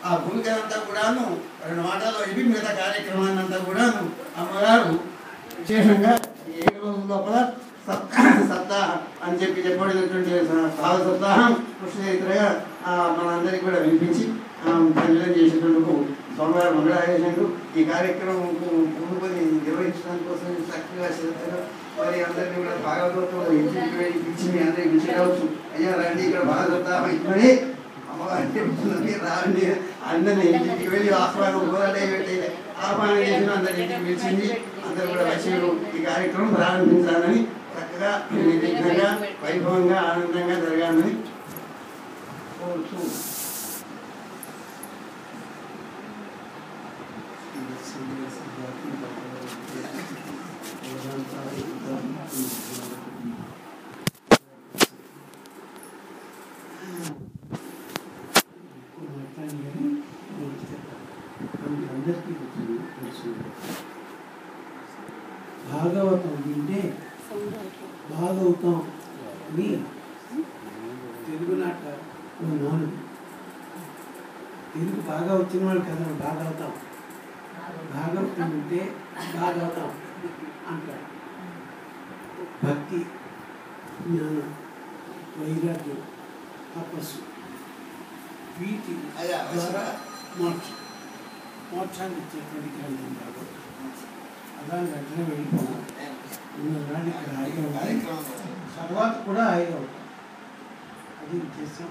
ఆ భూమికనంతా కూడాను 2 మాటల్లో ఇవి మిగతా కార్యక్రమాన్ని అంతా కూడాను అమ్మగారు విశేషంగా 7 రోజుల లోపల సప్తాహం అని చెప్పబడినటువంటి భావ సప్తాహం కృష్ణ చరిత్రగా మనందరికీ కూడా వినిపించి పరిచయం చేసేటందుకు స్వామివారు మంగళాదేశాలు ఈ కార్యక్రమం ముందుకొని నిర్వహించడం కోసం చక్కగా శ్రద్ధగా మరి అందరినీ కూడా భాగవతంలో ఇంటికి వెళ్ళి పిలిచి మీ అందరికీ పిలిచి రావచ్చు. అయ్యా రండి ఇక్కడ భావ సప్తాహం ఇక్కడే అమ్మవారిని చెప్తున్నది రాండి అందరినీ ఇంటికి వెళ్ళి ఆహ్వానం పోరాడే పెట్టేది ఆహ్వానం చేసిన అందరి ఇంటికి పిలిచింది. అందరూ కూడా వచ్చి ఈ కార్యక్రమం ప్రారంభించాలని చక్కగా నిర్విఘ్నంగా వైభవంగా ఆనందంగా జరగాలని కోరుతూ భాగవతం వింటే భాగవతం అని తెలుగునాట నాలుగు తెలుగు బాగా వచ్చిన వాళ్ళు కదా భాగవతం భాగవతం వింటే భాగవతం అంటారు. భక్తి జ్ఞానం వైరాగ్యం తపస్సు వీటి ద్వారా మోక్షాన్ని ఇచ్చేటువంటి గ్రంథం భాగవతం. అలా వెంటనే వెళ్ళిపోవాలి. ఇక్కడ హాయిగా ఉంటుంది, తర్వాత కూడా హాయిగా ఉంటుంది. అది ఉద్దేశం.